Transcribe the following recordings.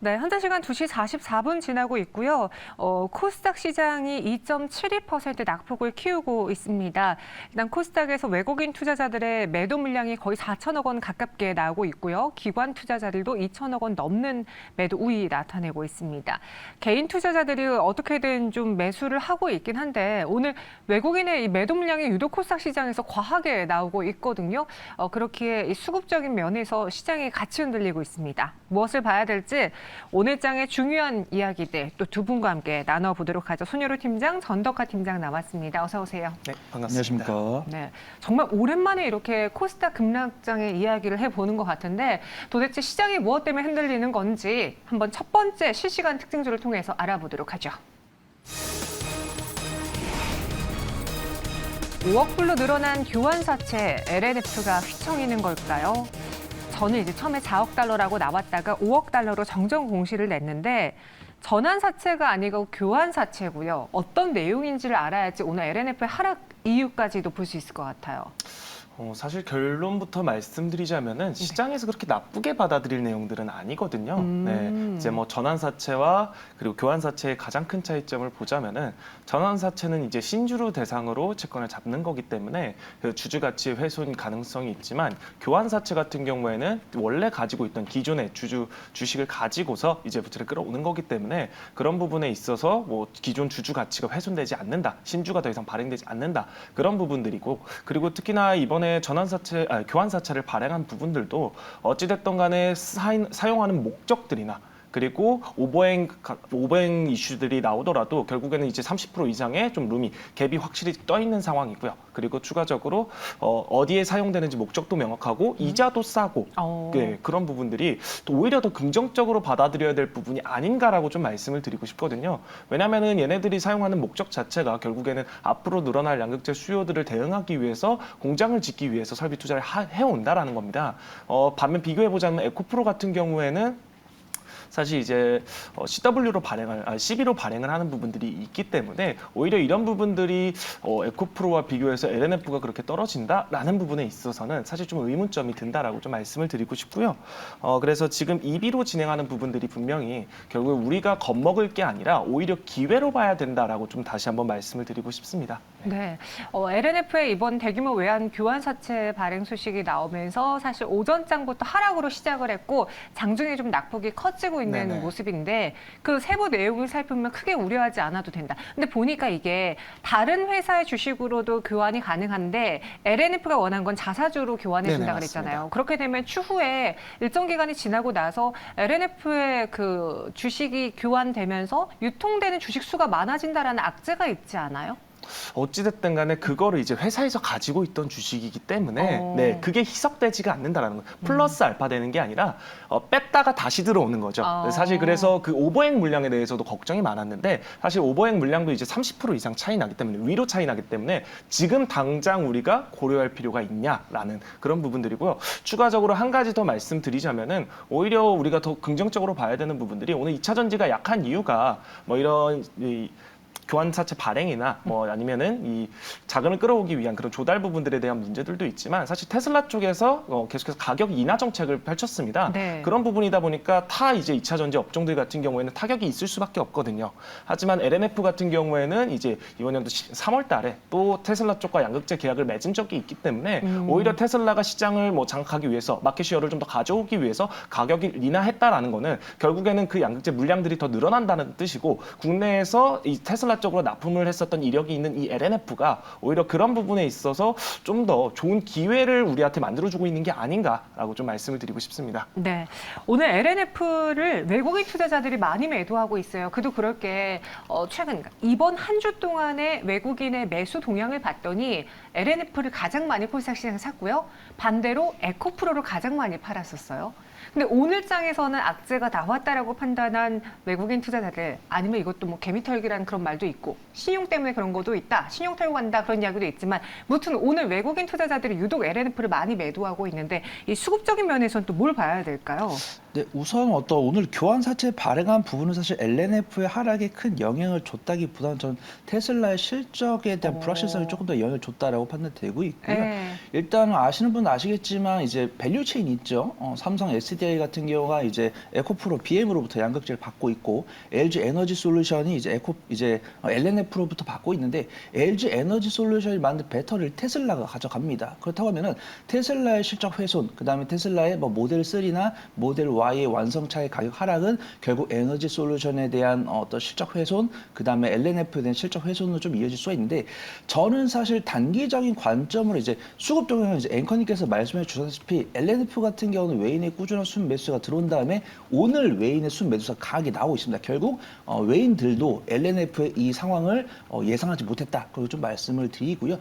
네, 현재 시간 2시 44분 지나고 있고요. 코스닥 시장이 2.72% 낙폭을 키우고 있습니다. 일단 코스닥에서 외국인 투자자들의 매도 물량이 거의 4천억 원 가깝게 나오고 있고요. 기관 투자자들도 2천억 원 넘는 매도 우위 나타내고 있습니다. 개인 투자자들이 어떻게든 좀 매수를 하고 있긴 한데 오늘 외국인의 이 매도 물량이 유독 코스닥 시장에서 과하게 나오고 있거든요. 그렇기에 이 수급적인 면에서 시장이 같이 흔들리고 있습니다. 무엇을 봐야 될지 오늘 장의 중요한 이야기들 또 두 분과 함께 나눠보도록 하죠. 손여루 팀장, 전덕하 팀장 나왔습니다. 어서 오세요. 네, 반갑습니다. 안녕하십니까. 네, 정말 오랜만에 이렇게 코스닥 급락장의 이야기를 해보는 것 같은데 도대체 시장이 무엇 때문에 흔들리는 건지 한번 첫 번째 실시간 특징주를 통해서 알아보도록 하죠. 5억 불로 늘어난 교환사채 LNF가 휘청이는 걸까요? 저는 이제 처음에 4억 달러라고 나왔다가 5억 달러로 정정 공시를 냈는데 전환사채가 아니고 교환사채고요. 어떤 내용인지를 알아야지 오늘 LNF의 하락 이유까지도 볼 수 있을 것 같아요. 사실 결론부터 말씀드리자면은 시장에서 그렇게 나쁘게 받아들일 내용들은 아니거든요. 네, 이제 뭐 전환사채와 그리고 교환사채의 가장 큰 차이점을 보자면은 전환사채는 이제 신주를 대상으로 채권을 잡는 거기 때문에 그 주주 가치 훼손 가능성이 있지만 교환사채 같은 경우에는 원래 가지고 있던 기존의 주식을 가지고서 이제 부채를 끌어오는 거기 때문에 그런 부분에 있어서 뭐 기존 주주 가치가 훼손되지 않는다, 신주가 더 이상 발행되지 않는다 그런 부분들이고 그리고 특히나 이번에 교환사채를 발행한 부분들도 어찌됐든 간에 사용하는 목적들이나 그리고 오버행 이슈들이 나오더라도 결국에는 이제 30% 이상의 좀 갭이 확실히 떠 있는 상황이고요. 그리고 추가적으로 어디에 사용되는지 목적도 명확하고 이자도 싸고 네, 그런 부분들이 또 오히려 더 긍정적으로 받아들여야 될 부분이 아닌가라고 좀 말씀을 드리고 싶거든요. 왜냐하면은 얘네들이 사용하는 목적 자체가 결국에는 앞으로 늘어날 양극재 수요들을 대응하기 위해서 공장을 짓기 위해서 설비 투자를 해온다라는 겁니다. 반면 비교해보자면 에코프로 같은 경우에는 사실 이제 CB로 발행을 하는 부분들이 있기 때문에 오히려 이런 부분들이 에코프로와 비교해서 LNF가 그렇게 떨어진다라는 부분에 있어서는 사실 좀 의문점이 든다라고 좀 말씀을 드리고 싶고요. 그래서 지금 EB로 진행하는 부분들이 분명히 결국 우리가 겁먹을 게 아니라 오히려 기회로 봐야 된다라고 좀 다시 한번 말씀을 드리고 싶습니다. 네, LNF의 이번 대규모 외환 교환사채 발행 소식이 나오면서 사실 오전장부터 하락으로 시작을 했고 장중에 좀 낙폭이 커지고 있는 네네. 모습인데 그 세부 내용을 살펴보면 크게 우려하지 않아도 된다. 근데 보니까 이게 다른 회사의 주식으로도 교환이 가능한데 LNF가 원한 건 자사주로 교환해 준다 그랬잖아요. 그렇게 되면 추후에 일정 기간이 지나고 나서 LNF의 그 주식이 교환되면서 유통되는 주식 수가 많아진다라는 악재가 있지 않아요? 어찌됐든 간에 그거를 이제 회사에서 가지고 있던 주식이기 때문에 네, 그게 희석되지가 않는다라는 거예요. 플러스 알파 되는 게 아니라 뺐다가 다시 들어오는 거죠. 사실 그래서 그 오버행 물량에 대해서도 걱정이 많았는데 사실 오버행 물량도 이제 30% 이상 차이 나기 때문에 위로 차이 나기 때문에 지금 당장 우리가 고려할 필요가 있냐라는 그런 부분들이고요. 추가적으로 한 가지 더 말씀드리자면은 오히려 우리가 더 긍정적으로 봐야 되는 부분들이 오늘 2차 전지가 약한 이유가 뭐 이런 교환사채 발행이나 뭐 아니면은 이 자금을 끌어오기 위한 그런 조달 부분들에 대한 문제들도 있지만 사실 테슬라 쪽에서 계속해서 가격 인하 정책을 펼쳤습니다. 네. 그런 부분이다 보니까 이제 2차 전지 업종들 같은 경우에는 타격이 있을 수밖에 없거든요. 하지만 LNF 같은 경우에는 이제 이번 연도 3월 달에 또 테슬라 쪽과 양극재 계약을 맺은 적이 있기 때문에 오히려 테슬라가 시장을 뭐 장악하기 위해서 마켓 쉐어를 좀 더 가져오기 위해서 가격이 인하했다라는 거는 결국에는 그 양극재 물량들이 더 늘어난다는 뜻이고 국내에서 이 테슬라 쪽으로 납품을 했었던 이력이 있는 이 LNF가 오히려 그런 부분에 있어서 좀 더 좋은 기회를 우리한테 만들어주고 있는 게 아닌가라고 좀 말씀을 드리고 싶습니다. 네, 오늘 LNF를 외국인 투자자들이 많이 매도하고 있어요. 그도 그럴 게 최근 이번 한 주 동안의 외국인의 매수 동향을 봤더니 LNF를 가장 많이 코스닥 시장에 샀고요. 반대로 에코프로를 가장 많이 팔았었어요. 근데 오늘 장에서는 악재가 나왔다라고 판단한 외국인 투자자들 아니면 이것도 뭐 개미털기라는 그런 말도 있고 신용 때문에 그런 것도 있다. 신용 털고 간다 그런 이야기도 있지만 무튼 오늘 외국인 투자자들이 유독 LNF를 많이 매도하고 있는데 이 수급적인 면에서는 또 뭘 봐야 될까요? 네, 우선 오늘 교환사채 발행한 부분은 사실 LNF의 하락에 큰 영향을 줬다기보다는 전 테슬라의 실적에 대한 불확실성이 조금 더 영향을 줬다라고 판단되고 있고요. 네. 일단 아시는 분은 아시겠지만 이제 밸류 체인 있죠. 삼성 SDI 같은 경우가 이제 에코프로 BM으로부터 양극재를 받고 있고 LG 에너지 솔루션이 이제 LNF로부터 받고 있는데 LG 에너지 솔루션이 만든 배터리를 테슬라가 가져갑니다. 그렇다고 하면은 테슬라의 실적 훼손, 그다음에 테슬라의 뭐 모델 3나 모델 Y의 완성차의 가격 하락은 결국 에너지 솔루션에 대한 어떤 실적 훼손, 그다음에 LNF에 대한 실적 훼손으로 좀 이어질 수가 있는데 저는 사실 단기적인 관점으로 이제 수급적으로 이제 앵커님께서 말씀해 주셨다시피 LNF 같은 경우는 외인의 꾸준한 순 매수가 들어온 다음에 오늘 외인의 순 매수가 강하게 나오고 있습니다. 결국 외인들도 LNF의 이 상황을 예상하지 못했다. 그리고 좀 말씀을 드리고요.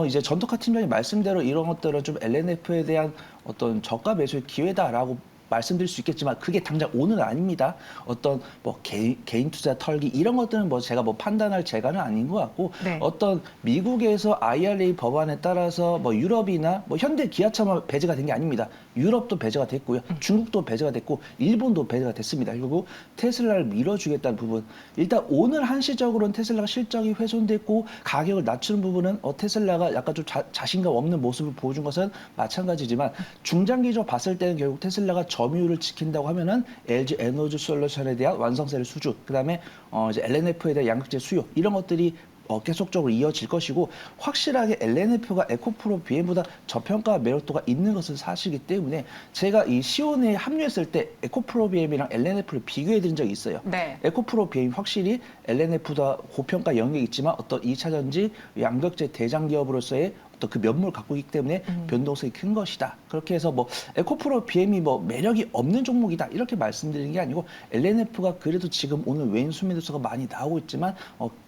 이제 전덕화 팀장님 말씀대로 이런 것들은 좀 LNF에 대한 어떤 저가 매수의 기회다라고 말씀드릴 수 있겠지만 그게 당장 오늘은 아닙니다. 어떤 뭐 개인 투자 털기 이런 것들은 뭐 제가 뭐 판단할 재간은 아닌 것 같고 네. 어떤 미국에서 IRA 법안에 따라서 뭐 유럽이나 뭐 현대 기아차만 배제가 된 게 아닙니다. 유럽도 배제가 됐고요. 중국도 배제가 됐고 일본도 배제가 됐습니다. 그리고 테슬라를 밀어주겠다는 부분. 일단 오늘 한시적으로는 테슬라가 실적이 훼손됐고 가격을 낮추는 부분은 테슬라가 약간 좀 자신감 없는 모습을 보여준 것은 마찬가지지만 중장기적으로 봤을 때는 결국 테슬라가 점유율을 지킨다고 하면은 LG 에너지 솔루션에 대한 완성세를 수주, 그다음에 이제 LNF에 대한 양극재 수요 이런 것들이 계속적으로 이어질 것이고 확실하게 LNF가 에코프로 BM보다 저평가 매력도가 있는 것은 사실이기 때문에 제가 이 시온에 합류했을 때 에코프로 BM이랑 LNF를 비교해 드린 적이 있어요. 네. 에코프로 BM 확실히 LNF보다 고평가 영역이 있지만 어떤 2차 전지 양극재 대장 기업으로서의 또 그 면모를 갖고 있기 때문에 변동성이 큰 것이다. 그렇게 해서 뭐 에코프로 BM이 뭐 매력이 없는 종목이다 이렇게 말씀드리는 게 아니고 LNF가 그래도 지금 오늘 외인 수매도수가 많이 나오고 있지만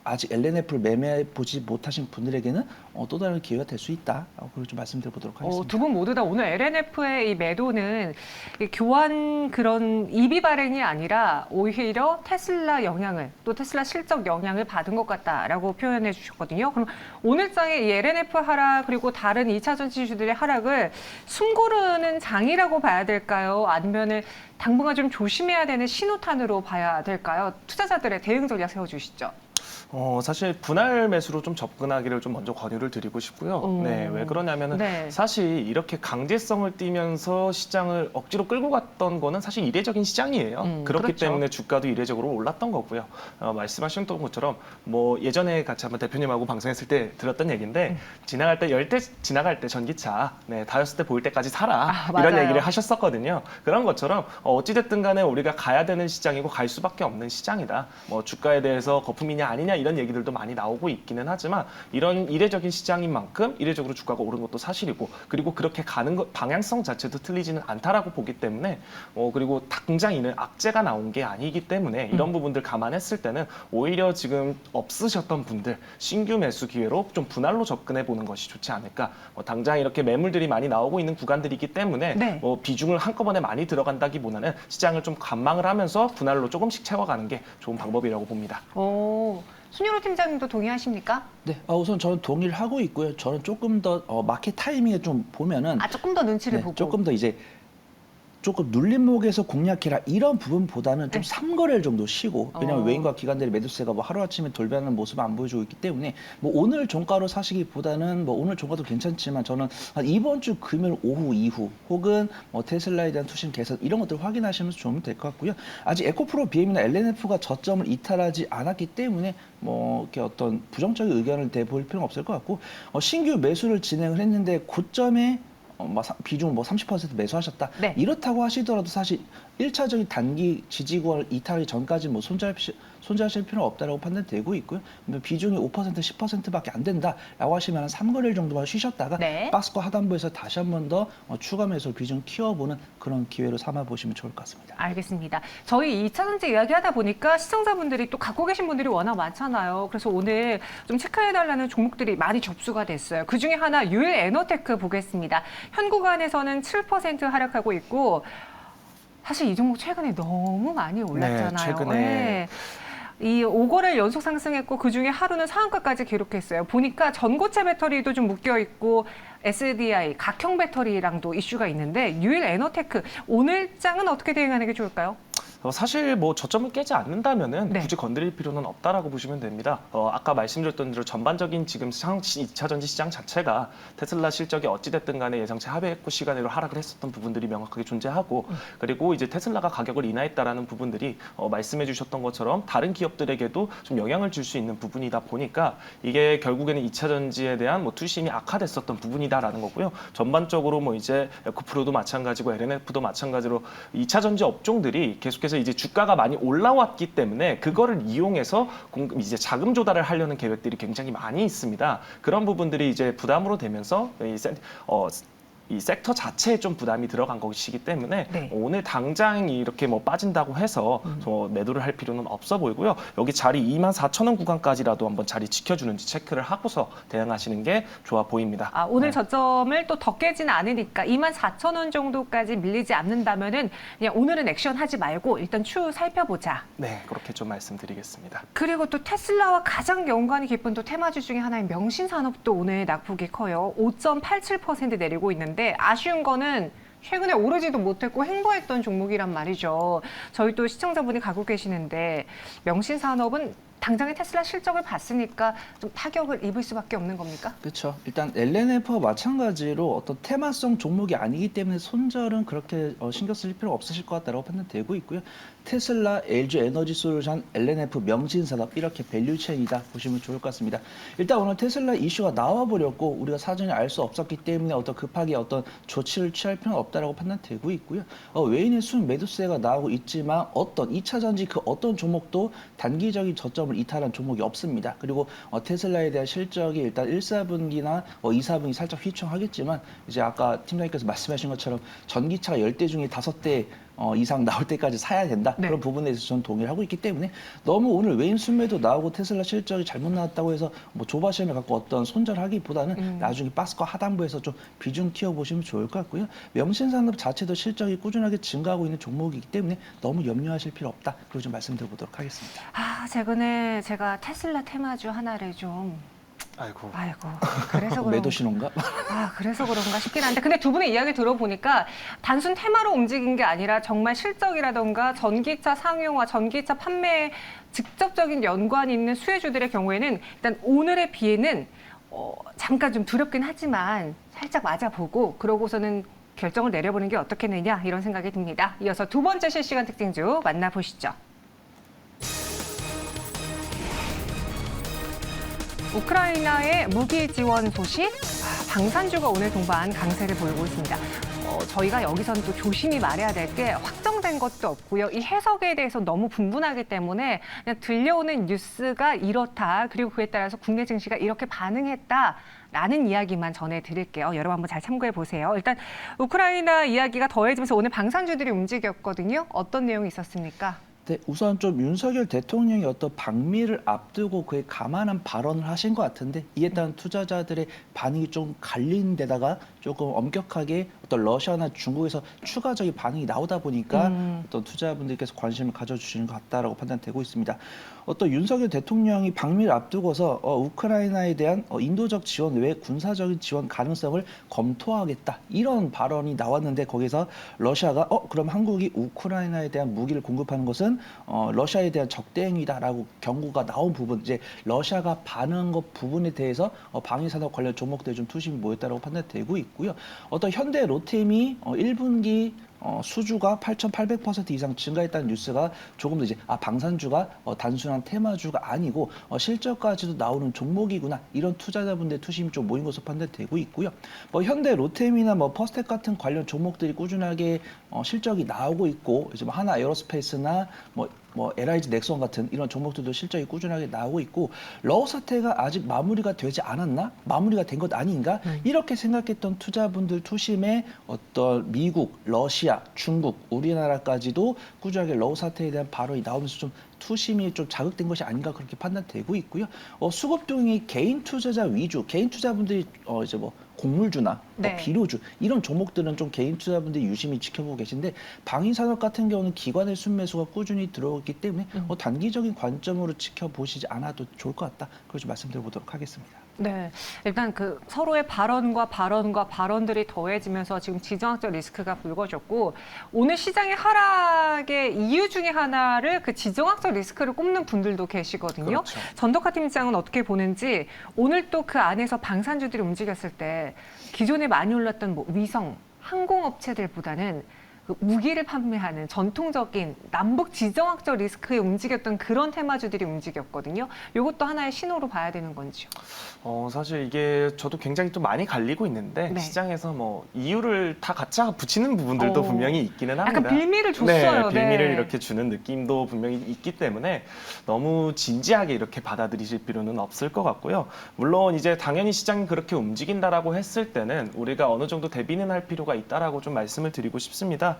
아직 LNF를 매매해 보지 못하신 분들에게는 또 다른 기회가 될 수 있다. 그걸 좀 말씀드려 보도록 하겠습니다. 두 분 모두 다 오늘 LNF의 이 매도는 이 교환 그런 이비 발행이 아니라 오히려 테슬라 영향을 또 테슬라 실적 영향을 받은 것 같다라고 표현해 주셨거든요. 그럼 오늘장의 이 LNF 하락 그리고 다른 2차 전지주들의 하락을 숨고르는 장이라고 봐야 될까요? 아니면은 당분간 좀 조심해야 되는 신호탄으로 봐야 될까요? 투자자들의 대응 전략 세워주시죠. 사실 분할 매수로 좀 접근하기를 좀 먼저 권유를 드리고 싶고요. 네, 왜 그러냐면은 네. 사실 이렇게 강제성을 띠면서 시장을 억지로 끌고 갔던 거는 사실 이례적인 시장이에요. 그렇기 그렇죠. 때문에 주가도 이례적으로 올랐던 거고요. 말씀하셨던 것처럼 뭐 예전에 같이 한번 대표님하고 방송했을 때 들었던 얘기인데 지나갈 때 열 대 지나갈 때 전기차 다였을 때 보일 때까지 사라 이런 맞아요. 얘기를 하셨었거든요. 그런 것처럼 어찌됐든 간에 우리가 가야 되는 시장이고 갈 수밖에 없는 시장이다. 뭐 주가에 대해서 거품이냐 아니냐 이런 얘기들도 많이 나오고 있기는 하지만 이런 이례적인 시장인 만큼 이례적으로 주가가 오른 것도 사실이고 그리고 그렇게 가는 것 방향성 자체도 틀리지는 않다라고 보기 때문에 그리고 당장 이는 악재가 나온 게 아니기 때문에 이런 부분들 감안했을 때는 오히려 지금 없으셨던 분들 신규 매수 기회로 좀 분할로 접근해 보는 것이 좋지 않을까. 당장 이렇게 매물들이 많이 나오고 있는 구간들이기 때문에 네. 비중을 한꺼번에 많이 들어간다기보다는 시장을 좀 관망을 하면서 분할로 조금씩 채워가는 게 좋은 방법이라고 봅니다. 손유로 팀장님도 동의하십니까? 네, 우선 저는 동의를 하고 있고요. 저는 조금 더 마켓 타이밍에 좀 보면은 조금 더 눈치를 네, 보고. 조금 더 이제 조금 눌림목에서 공략해라 이런 부분보다는 좀 네. 삼거래를 정도 쉬고 왜냐하면 어. 외인과 기관들의 매도세가 뭐 하루아침에 돌변하는 모습을 안 보여주고 있기 때문에 뭐 오늘 종가로 사시기보다는 뭐 오늘 종가도 괜찮지만 저는 한 이번 주 금요일 오후 이후 혹은 뭐 테슬라에 대한 투신 개선 이런 것들을 확인하시면서 좋으면 될 것 같고요. 아직 에코프로 BM이나 LNF가 저점을 이탈하지 않았기 때문에 뭐 이렇게 어떤 부정적인 의견을 내볼 필요는 없을 것 같고 신규 매수를 진행을 했는데 고점에 비중 30% 매수하셨다. 네. 이렇다고 하시더라도 사실 1차적인 단기 지지구를 이탈하기 전까지 뭐 손절하실 필요는 없다라고 판단되고 있고요. 비중이 5% 10%밖에 안 된다라고 하시면 한 3거래일 정도만 쉬셨다가 네. 박스권 하단부에서 다시 한 번 더 추가 매수 비중 키워보는 그런 기회로 삼아 보시면 좋을 것 같습니다. 알겠습니다. 저희 2차 전지 이야기하다 보니까 시청자분들이 또 갖고 계신 분들이 워낙 많잖아요. 그래서 오늘 좀 체크해달라는 종목들이 많이 접수가 됐어요. 그중에 하나 유일 에너테크 보겠습니다. 현 구간에서는 7% 하락하고 있고 사실 이 종목 최근에 너무 많이 올랐잖아요. 네, 최근에 이 5거래일 연속 상승했고 그중에 하루는 상한가까지 기록했어요. 보니까 전고체 배터리도 좀 묶여 있고 SDI 각형 배터리랑도 이슈가 있는데 유일 에너테크 오늘 장은 어떻게 대응하는 게 좋을까요? 사실 뭐 저점을 깨지 않는다면은 네. 굳이 건드릴 필요는 없다라고 보시면 됩니다. 아까 말씀드렸던 대로 전반적인 지금 2차 전지 시장 자체가 테슬라 실적이 어찌됐든 간에 예상치 하회했고 시간으로 하락을 했었던 부분들이 명확하게 존재하고 그리고 이제 테슬라가 가격을 인하했다라는 부분들이 말씀해 주셨던 것처럼 다른 기업들에게도 좀 영향을 줄 수 있는 부분이다 보니까 이게 결국에는 2차 전지에 대한 뭐 투심이 악화됐었던 부분이다라는 거고요. 전반적으로 뭐 이제 에코프로도 마찬가지고 LNF도 마찬가지로 2차 전지 업종들이 계속해서 이제 주가가 많이 올라왔기 때문에 그거를 이용해서 이제 자금 조달을 하려는 계획들이 굉장히 많이 있습니다. 그런 부분들이 이제 부담으로 되면서 이 섹터 자체에 좀 부담이 들어간 것이기 때문에 네. 오늘 당장 이렇게 뭐 빠진다고 해서 매도를 할 필요는 없어 보이고요. 여기 자리 24,000원 구간까지라도 한번 자리 지켜주는지 체크를 하고서 대응하시는 게 좋아 보입니다. 오늘 네. 저점을 또 더 깨지는 않으니까 24,000원 정도까지 밀리지 않는다면은 그냥 오늘은 액션 하지 말고 일단 추후 살펴보자. 네, 그렇게 좀 말씀드리겠습니다. 그리고 또 테슬라와 가장 연관이 깊은 또 테마주 중에 하나인 명신산업도 오늘 낙폭이 커요. 5.87% 내리고 있는데 아쉬운 거는 최근에 오르지도 못했고 횡보했던 종목이란 말이죠. 저희 또 시청자분이 가고 계시는데 명신산업은 당장의 테슬라 실적을 봤으니까 좀 타격을 입을 수밖에 없는 겁니까? 그렇죠. 일단 LNF와 마찬가지로 어떤 테마성 종목이 아니기 때문에 손절은 그렇게 신경 쓸 필요 없으실 것 같다고 판단되고 있고요. 테슬라, LG 에너지 솔루션, LNF, 명신산업 이렇게 밸류 체인이다 보시면 좋을 것 같습니다. 일단 오늘 테슬라 이슈가 나와버렸고 우리가 사전에 알 수 없었기 때문에 어떤 급하게 어떤 조치를 취할 필요는 없다라고 판단되고 있고요. 외인의 순 매도세가 나오고 있지만 어떤 2차 전지 그 어떤 종목도 단기적인 저점을 이탈한 종목이 없습니다. 그리고 테슬라에 대한 실적이 일단 1, 4분기나 2, 4분기 살짝 휘청하겠지만 이제 아까 팀장님께서 말씀하신 것처럼 전기차가 10대 중에 5대 이상 나올 때까지 사야 된다. 네. 그런 부분에 대해서 저는 동의를 하고 있기 때문에 너무 오늘 외인 순매도 나오고 테슬라 실적이 잘못 나왔다고 해서 뭐 조바심을 갖고 어떤 손절하기보다는 나중에 박스권 하단부에서 좀 비중 키워보시면 좋을 것 같고요. 명신산업 자체도 실적이 꾸준하게 증가하고 있는 종목이기 때문에 너무 염려하실 필요 없다. 그리고 좀 말씀드려보도록 하겠습니다. 최근에 제가 테슬라 테마주 하나를 좀 아이고. 그래서 그런 매도 신호인가? 그래서 그런가 싶긴 한데 근데 두 분의 이야기 들어보니까 단순 테마로 움직인 게 아니라 정말 실적이라던가 전기차 상용화, 전기차 판매에 직접적인 연관이 있는 수혜주들의 경우에는 일단 오늘의 비해는 잠깐 좀 두렵긴 하지만 살짝 맞아보고 그러고서는 결정을 내려보는 게 어떻겠느냐 이런 생각이 듭니다. 이어서 두 번째 실시간 특징주 만나보시죠. 우크라이나의 무기 지원 소식, 방산주가 오늘 동반 강세를 보이고 있습니다. 저희가 여기서는 또 조심히 말해야 될 게 확정된 것도 없고요. 이 해석에 대해서 너무 분분하기 때문에 그냥 들려오는 뉴스가 이렇다. 그리고 그에 따라서 국내 증시가 이렇게 반응했다. 라는 이야기만 전해드릴게요. 여러분 한번 잘 참고해 보세요. 일단 우크라이나 이야기가 더해지면서 오늘 방산주들이 움직였거든요. 어떤 내용이 있었습니까? 네, 우선 좀 윤석열 대통령이 어떤 방미를 앞두고 그에 감안한 발언을 하신 것 같은데 이에 따른 투자자들의 반응이 좀 갈린 데다가 조금 엄격하게 어떤 러시아나 중국에서 추가적인 반응이 나오다 보니까 어떤 투자자분들께서 관심을 가져주시는 것 같다라고 판단되고 있습니다. 어떤 윤석열 대통령이 방미를 앞두고서 우크라이나에 대한 인도적 지원 외 군사적인 지원 가능성을 검토하겠다 이런 발언이 나왔는데 거기서 러시아가 그럼 한국이 우크라이나에 대한 무기를 공급하는 것은 러시아에 대한 적대 행위다라고 경고가 나온 부분 이제 러시아가 반응한 것 부분에 대해서 방위산업 관련 종목들이 좀 투심이 모였다라고 판단되고 있고요. 어떤 현대 로템이 1분기 수주가 8,800% 이상 증가했다는 뉴스가 조금 더 이제 방산주가 단순한 테마주가 아니고 실적까지도 나오는 종목이구나 이런 투자자분들의 투심이 좀 모인 것으로 판단되고 있고요. 현대 로템이나 퍼스텍 같은 관련 종목들이 꾸준하게 실적이 나오고 있고 이제 하나 에어로스페이스나 LIG 넥선 같은 이런 종목들도 실적이 꾸준하게 나오고 있고 러우 사태가 아직 마무리가 되지 않았나? 마무리가 된 것 아닌가? 이렇게 생각했던 투자분들 투심에 어떤 미국, 러시아, 중국, 우리나라까지도 꾸준하게 러우 사태에 대한 발언이 나오면서 좀 투심이 좀 자극된 것이 아닌가 그렇게 판단되고 있고요. 수급동이 개인 투자자 위주, 개인 투자분들이 이제 곡물주나 네. 비료주 이런 종목들은 좀 개인 투자분들이 유심히 지켜보고 계신데 방위산업 같은 경우는 기관의 순매수가 꾸준히 들어오기 때문에 단기적인 관점으로 지켜보시지 않아도 좋을 것 같다. 그걸 좀 말씀드려보도록 하겠습니다. 네, 일단 그 서로의 발언들이 더해지면서 지금 지정학적 리스크가 불거졌고 오늘 시장의 하락의 이유 중에 하나를 그 지정학적 리스크를 꼽는 분들도 계시거든요. 그렇죠. 전덕화 팀장은 어떻게 보는지 오늘 또 그 안에서 방산주들이 움직였을 때 기존에 많이 올랐던 뭐 위성, 항공업체들보다는 그 무기를 판매하는 전통적인 남북 지정학적 리스크에 움직였던 그런 테마주들이 움직였거든요. 이것도 하나의 신호로 봐야 되는 건지요. 사실 이게 저도 굉장히 또 많이 갈리고 있는데 네. 시장에서 뭐 이유를 다 갖다가 붙이는 부분들도 분명히 있기는 합니다. 약간 빌미를 줬어요. 네, 빌미를 네. 이렇게 주는 느낌도 분명히 있기 때문에 너무 진지하게 이렇게 받아들이실 필요는 없을 것 같고요. 물론 이제 당연히 시장이 그렇게 움직인다라고 했을 때는 우리가 어느 정도 대비는 할 필요가 있다라고 좀 말씀을 드리고 싶습니다.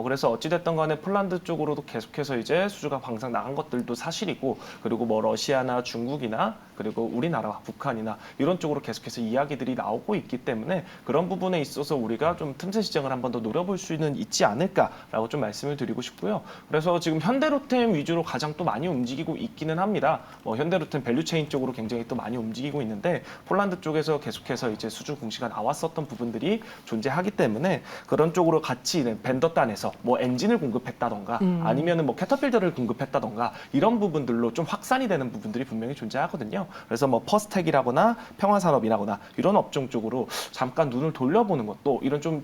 그래서 어찌됐든 간에 폴란드 쪽으로도 계속해서 이제 수주가 방상 나간 것들도 사실이고 그리고 뭐 러시아나 중국이나 그리고 우리나라와 북한이나 이런 쪽으로 계속해서 이야기들이 나오고 있기 때문에 그런 부분에 있어서 우리가 좀 틈새 시장을 한 번 더 노려볼 수는 있지 않을까라고 좀 말씀을 드리고 싶고요. 그래서 지금 현대로템 위주로 가장 또 많이 움직이고 있기는 합니다. 현대로템 밸류체인 쪽으로 굉장히 또 많이 움직이고 있는데 폴란드 쪽에서 계속해서 이제 수주 공시가 나왔었던 부분들이 존재하기 때문에 그런 쪽으로 같이 벤더 단에서 뭐 엔진을 공급했다던가 아니면은 뭐 캐터필더를 공급했다던가 이런 부분들로 좀 확산이 되는 부분들이 분명히 존재하거든요. 그래서 뭐 퍼스텍이라거나 평화산업이라거나 이런 업종 쪽으로 잠깐 눈을 돌려보는 것도 이런 좀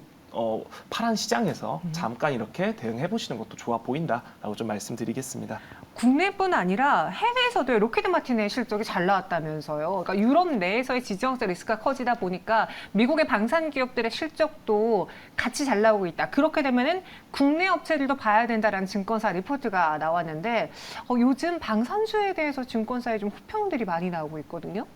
파란 시장에서 잠깐 이렇게 대응해 보시는 것도 좋아 보인다라고 좀 말씀드리겠습니다. 국내뿐 아니라 해외에서도 로키드 마틴의 실적이 잘 나왔다면서요. 그러니까 유럽 내에서의 지정학적 리스크가 커지다 보니까 미국의 방산 기업들의 실적도 같이 잘 나오고 있다. 그렇게 되면은 국내 업체들도 봐야 된다라는 증권사 리포트가 나왔는데 요즘 방산주에 대해서 증권사에 좀 호평들이 많이 나오고 있거든요.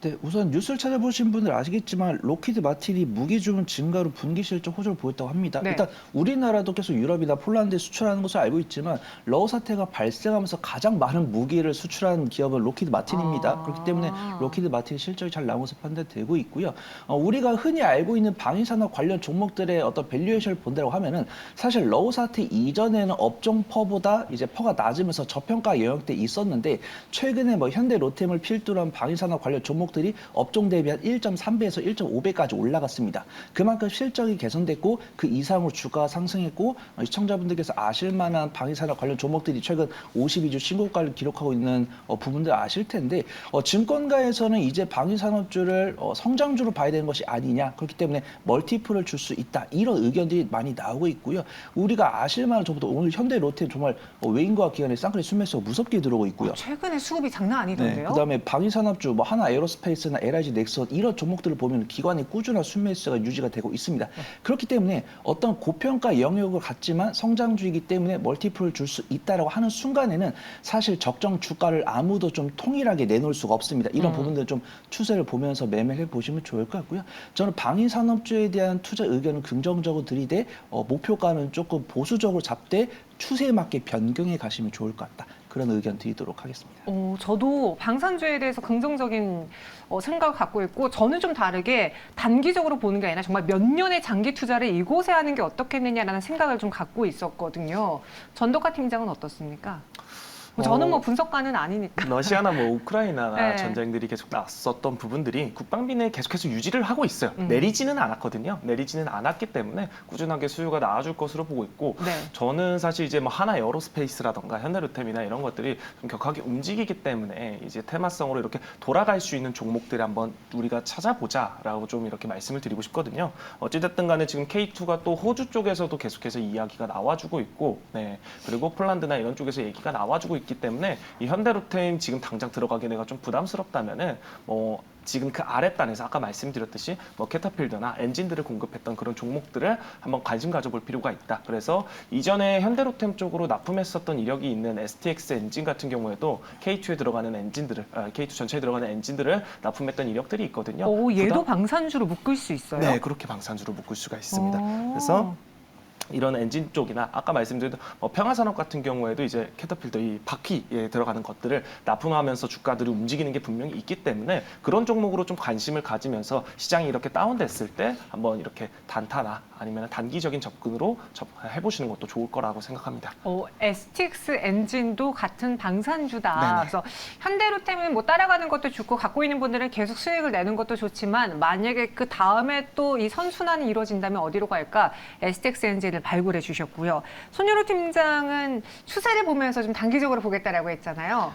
네, 우선 뉴스를 찾아보신 분들 아시겠지만 로키드 마틴이 무기 주문 증가로 분기 실적 호조를 보였다고 합니다. 네. 일단 우리나라도 계속 유럽이나 폴란드에 수출하는 것을 알고 있지만 러우 사태가 발생하면서 가장 많은 무기를 수출한 기업은 로키드 마틴입니다. 그렇기 때문에 로키드 마틴 실적이 잘 나온 것으로 판단되고 있고요. 우리가 흔히 알고 있는 방위산업 관련 종목들의 어떤 밸류에이션을 본다고 하면은 사실 러우 사태 이전에는 업종 퍼보다 이제 퍼가 낮으면서 저평가 영역대에 있었는데 최근에 뭐 현대 로템을 필두로 한 방위산업 관련 종목 들이 업종 대비 한 1.3배에서 1.5배까지 올라갔습니다. 그만큼 실적이 개선됐고 그 이상으로 주가가 상승했고 시청자분들께서 아실 만한 방위산업 관련 종목들이 최근 52주 신고가를 기록하고 있는 부분들 아실 텐데 증권가에서는 이제 방위산업주를 성장주로 봐야 되는 것이 아니냐 그렇기 때문에 멀티플을 줄 수 있다 이런 의견들이 많이 나오고 있고요. 우리가 아실 만한 정도 오늘 현대 로템 정말 외인과 기관의 쌍끌이 순매수가 무섭게 들어오고 있고요. 최근에 수급이 장난 아니던데요. 그다음에 방위산업주 뭐 하나 에어로스페이스나 LIG 넥슨 이런 종목들을 보면 기관의 꾸준한 순매수가 유지가 되고 있습니다. 그렇기 때문에 어떤 고평가 영역을 갖지만 성장주이기 때문에 멀티플을 줄 수 있다라고 하는 순간에는 사실 적정 주가를 아무도 좀 통일하게 내놓을 수가 없습니다. 이런 부분들 좀 추세를 보면서 매매를 해보시면 좋을 것 같고요. 저는 방위산업주에 대한 투자 의견은 긍정적으로 들이대 목표가는 조금 보수적으로 잡되 추세에 맞게 변경해 가시면 좋을 것 같다. 그런 의견 드리도록 하겠습니다. 저도 방산주에 대해서 긍정적인 생각을 갖고 있고 저는 좀 다르게 단기적으로 보는 게 아니라 정말 몇 년의 장기 투자를 이곳에 하는 게 어떻겠느냐라는 생각을 좀 갖고 있었거든요. 전덕화 팀장은 어떻습니까? 저는 뭐 분석가는 아니니까. 러시아나 뭐 우크라이나나 네. 전쟁들이 계속 났었던 부분들이 국방비 내 계속해서 유지를 하고 있어요. 내리지는 않았거든요. 내리지는 않았기 때문에 꾸준하게 수요가 나와줄 것으로 보고 있고 네. 저는 사실 이제 뭐 하나 에어로스페이스라던가 현대로템이나 이런 것들이 좀 격하게 움직이기 때문에 이제 테마성으로 이렇게 돌아갈 수 있는 종목들을 한번 우리가 찾아보자라고 좀 이렇게 말씀을 드리고 싶거든요. 어찌됐든 간에 지금 K2가 또 호주 쪽에서도 계속해서 이야기가 나와주고 있고 네. 그리고 폴란드나 이런 쪽에서 얘기가 나와주고 있기 때문에 이 현대로템 지금 당장 들어가기 내가 좀 부담스럽다면은 뭐 지금 그 아랫단에서 아까 말씀드렸듯이 뭐 캐터필더나 엔진들을 공급했던 그런 종목들을 한번 관심 가져볼 필요가 있다. 그래서 이전에 현대로템 쪽으로 납품했었던 이력이 있는 STX 엔진 같은 경우에도 K2에 들어가는 엔진들을 K2 전체에 들어가는 엔진들을 납품했던 이력들이 있거든요. 얘도 방산주로 묶을 수 있어요? 네, 그렇게 방산주로 묶을 수가 있습니다. 그래서 이런 엔진 쪽이나 아까 말씀드린 평화산업 같은 경우에도 이제 캐터필더 이 바퀴에 들어가는 것들을 납품하면서 주가들이 움직이는 게 분명히 있기 때문에 그런 종목으로 좀 관심을 가지면서 시장이 이렇게 다운됐을 때 한번 이렇게 단타나 아니면 단기적인 접근으로 해보시는 것도 좋을 거라고 생각합니다. STX 엔진도 같은 방산주다. 네네. 그래서 현대로템은 뭐 따라가는 것도 좋고 갖고 있는 분들은 계속 수익을 내는 것도 좋지만 만약에 그 다음에 또 이 선순환이 이루어진다면 어디로 갈까? STX 엔진을 발굴해 주셨고요. 손유로 팀장은 추세를 보면서 좀 단기적으로 보겠다라고 했잖아요.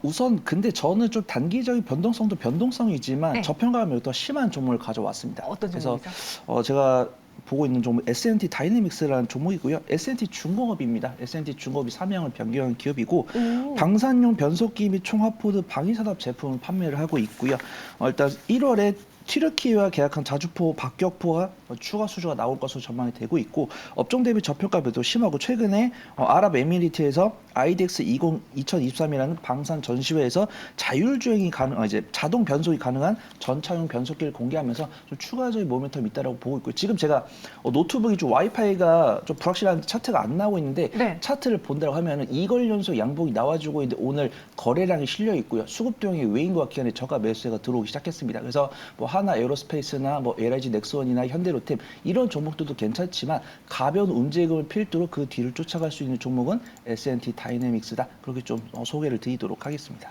우선 근데 저는 좀 단기적인 변동성도 변동성이지만 네. 저평가감이 더 심한 종목을 가져왔습니다. 어떤 그래서 종목이죠? 제가 보고 있는 종목 S&T 다이내믹스라는 종목이고요. S&T 중공업입니다. S&T 중공업이 사명을 변경한 기업이고 오. 방산용 변속기 및 총합포드 방위산업 제품을 판매를 하고 있고요. 일단 1월에 튀르키예와 계약한 자주포 박격포가 추가 수주가 나올 것으로 전망이 되고 있고 업종 대비 저평가 매도 심하고 최근에 아랍에미리트에서 IDX 2023이라는 방산 전시회에서 자율주행이 이제 자동 변속이 가능한 전차용 변속기를 공개하면서 좀 추가적인 모멘텀이 있다라고 보고 있고요. 지금 제가 노트북이 좀 와이파이가 좀 불확실한 차트가 안 나오고 있는데 네. 차트를 본다고 하면은 2걸 연속 양봉이 나와주고 있는데 오늘 거래량이 실려 있고요. 수급동의 외인과 기관의 저가 매수세가 들어오기 시작했습니다. 그래서 뭐 하나 에어로스페이스나 뭐 LIG 넥스원이나 현대로템 이런 종목들도 괜찮지만 가벼운 움직임을 필두로 그 뒤를 쫓아갈 수 있는 종목은 S&T 다이내믹스다. 그렇게 좀 소개를 드리도록 하겠습니다.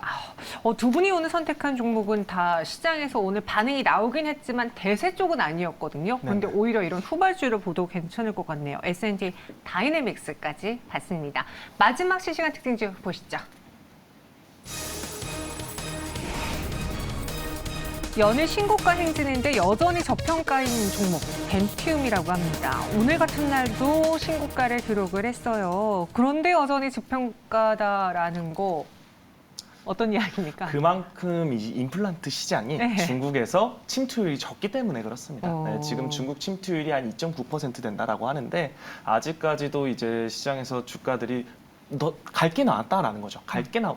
두 분이 오늘 선택한 종목은 다 시장에서 오늘 반응이 나오긴 했지만 대세 쪽은 아니었거든요. 그런데 네. 오히려 이런 후발주를 보도 괜찮을 것 같네요. S&T 다이내믹스까지 봤습니다. 마지막 실시간 특징주 보시죠. 연일 신고가 행진인데 여전히 저평가인 종목 덴티움이라고 합니다. 오늘 같은 날도 신고가를 기록을 했어요. 그런데 여전히 저평가다라는 거 어떤 이야기입니까? 그만큼 이 임플란트 시장이 네. 중국에서 침투율이 적기 때문에 그렇습니다. 어. 네, 지금 중국 침투율이 한 2.9% 된다라고 하는데 아직까지도 이제 시장에서 주가들이 갈 게 나왔다라는 거죠.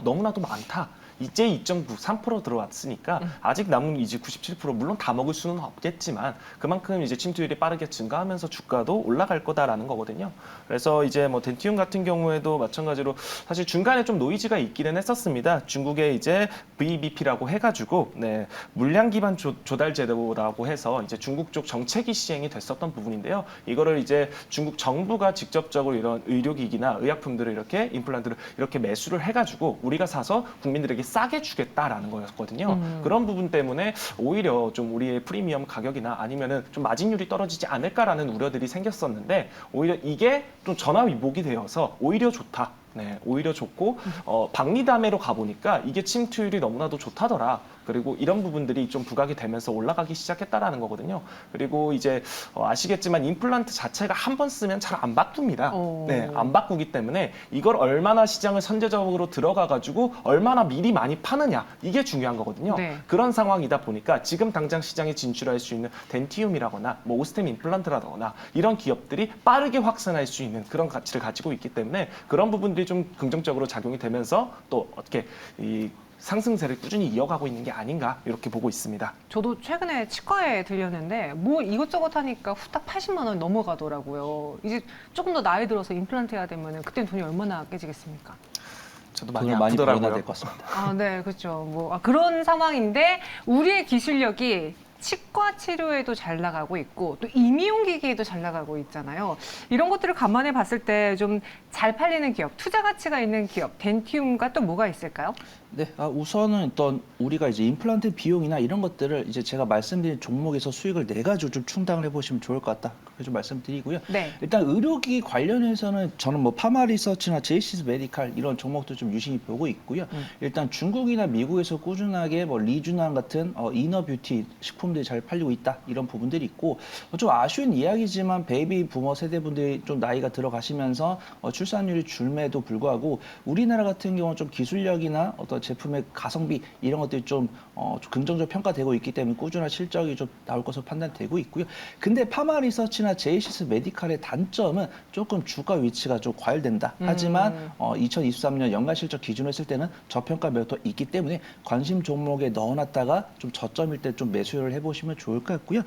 너무나도 많다. 이제 2.9, 3% 들어왔으니까 아직 남은 이제 97% 물론 다 먹을 수는 없겠지만 그만큼 이제 침투율이 빠르게 증가하면서 주가도 올라갈 거다라는 거거든요. 그래서 이제 뭐 덴티움 같은 경우에도 마찬가지로 사실 중간에 좀 노이즈가 있기는 했었습니다. 중국의 이제 VBP라고 해가지고 네, 물량 기반 조달 제도라고 해서 이제 중국 쪽 정책이 시행이 됐었던 부분인데요. 이거를 이제 중국 정부가 직접적으로 이런 의료기기나 의약품들을 이렇게 임플란트를 이렇게 매수를 해가지고 우리가 사서 국민들에게 싸게 주겠다라는 거였거든요. 그런 부분 때문에 오히려 좀 우리의 프리미엄 가격이나 아니면은 좀 마진율이 떨어지지 않을까라는 우려들이 생겼었는데 오히려 이게 좀 전화위복이 되어서 오히려 좋다. 네, 오히려 좋고 박리담회로 가보니까 이게 침투율이 너무나도 좋다더라. 그리고 이런 부분들이 좀 부각이 되면서 올라가기 시작했다라는 거거든요. 그리고 이제 아시겠지만 임플란트 자체가 한 번 쓰면 잘 안 바꿉니다. 네, 안 바꾸기 때문에 이걸 얼마나 시장을 선제적으로 들어가가지고 얼마나 미리 많이 파느냐 이게 중요한 거거든요. 네. 그런 상황이다 보니까 지금 당장 시장에 진출할 수 있는 덴티움이라거나 뭐 오스템 임플란트라거나 이런 기업들이 빠르게 확산할 수 있는 그런 가치를 가지고 있기 때문에 그런 부분들이 좀 긍정적으로 작용이 되면서 또 어떻게 이 상승세를 꾸준히 이어가고 있는 게 아닌가 이렇게 보고 있습니다. 저도 최근에 치과에 들렸는데 뭐 이것저것 하니까 후딱 80만 원 넘어가더라고요. 이제 조금 더 나이 들어서 임플란트 해야 되면 그때는 돈이 얼마나 깨지겠습니까? 저도 많이 돈을 많이 벌어야 아프더라고요. 될 것 같습니다. 아, 네, 그렇죠. 뭐 그런 상황인데 우리의 기술력이 치과 치료에도 잘 나가고 있고 또 임의용 기기에도 잘 나가고 있잖아요. 이런 것들을 감안해 봤을 때 좀 잘 팔리는 기업, 투자 가치가 있는 기업, 덴티움과 또 뭐가 있을까요? 네, 우선은 일단 우리가 이제 임플란트 비용이나 이런 것들을 이제 제가 말씀드린 종목에서 수익을 내 가지고 좀 충당을 해보시면 좋을 것 같다. 그렇게 좀 말씀드리고요. 네. 일단 의료기기 관련해서는 저는 뭐 파마리서치나 제이시스 메디칼 이런 종목도 좀 유심히 보고 있고요. 일단 중국이나 미국에서 꾸준하게 뭐 리주난 같은 이너뷰티 식품들이 잘 팔리고 있다 이런 부분들이 있고 좀 아쉬운 이야기지만 베이비 부머 세대분들이 좀 나이가 들어가시면서 출산율이 줄매도 불구하고 우리나라 같은 경우는 좀 기술력이나 어떤 제품의 가성비 이런 것들이 좀 긍정적으로 평가되고 있기 때문에 꾸준한 실적이 좀 나올 것으로 판단되고 있고요. 근데 파마리서치나 제이시스 메디칼의 단점은 조금 주가 위치가 좀 과열된다. 하지만 2023년 연간 실적 기준으로 했을 때는 저평가 매도 있기 때문에 관심 종목에 넣어놨다가 좀 저점일 때 좀 매수를 해보시면 좋을 것 같고요.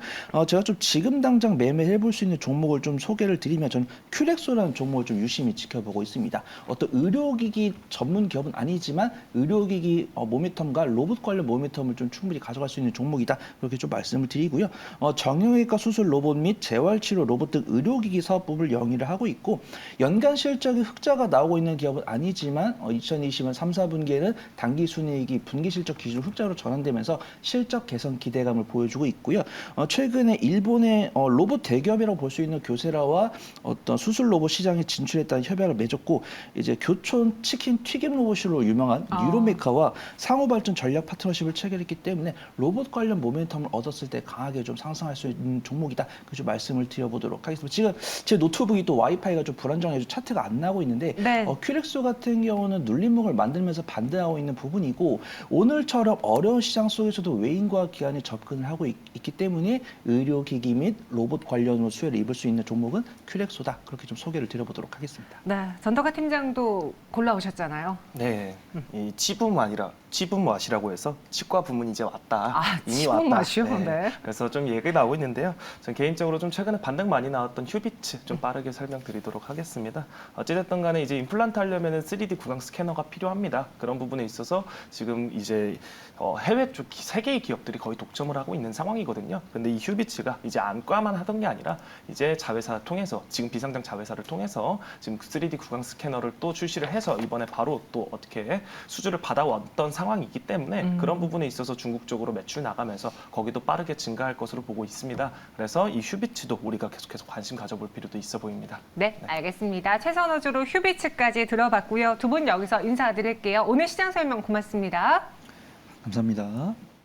제가 좀 지금 당장 매매해 볼 수 있는 종목을 좀 소개를 드리면 저는 큐렉소라는 종목을 좀 유심히 지켜보고 있습니다. 어떤 의료기기 전문 기업은 아니지만 의료기기 모니텀과 로봇 관련 모니텀을 좀 충분히 가져갈 수 있는 종목이다. 그렇게 좀 말씀을 드리고요. 정형외과 수술 로봇 및 재활치료 로봇 등 의료기기 사업부를 영위를 하고 있고 연간 실적의 흑자가 나오고 있는 기업은 아니지만 2020년 3, 4분기에는 단기 순이익이 분기 실적 기준 흑자로 전환되면서 실적 개선 기대감을 보여주고 있고요. 최근에 일본의 로봇 대기업이라고 볼 수 있는 교세라와 어떤 수술 로봇 시장에 진출했다는 협약을 맺었고 이제 교촌 치킨 튀김 로봇으로 유명한 뉴로메카와 상호 발전 전략 파트너십을 체결했기 때문에 로봇 관련 모멘텀을 얻었을 때 강하게 좀 상승할 수 있는 종목이다. 그래서 말씀을 드려보도록 하겠습니다. 지금 제 노트북이 또 와이파이가 좀 불안정해서 차트가 안 나고 있는데 네. 큐렉소 같은 경우는 눌림목을 만들면서 반등하고 있는 부분이고 오늘처럼 어려운 시장 속에서도 외인과 기관이 접근을 하고 있기 때문에 의료기기 및 로봇 관련으로 수혜를 입을 수 있는 종목은 큐렉소다. 그렇게 좀 소개를 드려보도록 하겠습니다. 네, 전덕화 팀장도 골라오셨잖아요. 네, 이 치부맛이라고 해서 치과 부문이 이제 왔다. 이미 치부맛이요? 왔다. 네. 그래서 좀 얘기 나오고 있는데요. 전 개인적으로 좀 최근에 반등 많이 나왔던 휴비츠 좀 빠르게 설명드리도록 하겠습니다. 어찌됐든 간에 이제 임플란트 하려면은 3D 구강 스캐너가 필요합니다. 그런 부분에 있어서 지금 이제 해외 쪽 세 개의 기업들이 거의 독점을 하고 있는 상황이거든요. 근데 이 휴비츠가 이제 안과만 하던 게 아니라 이제 자회사 통해서 지금 비상장 자회사를 통해서 지금 3D 구강 스캐너를 또 출시를 해서 이번에 바로 또 어떻게 수주를 받아왔던 상황이기 때문에 그런 부분에 있어서 중국 쪽으로 매출 나가면서 거기도 빠르게 증가할 것으로 보고 있습니다. 그래서 이 휴비츠도 우리가 계속해서 관심 가져볼 필요도 있어 보입니다. 네, 알겠습니다. 최선호주로 휴비츠까지 들어봤고요. 두 분 여기서 인사드릴게요. 오늘 시장 설명 고맙습니다. 감사합니다.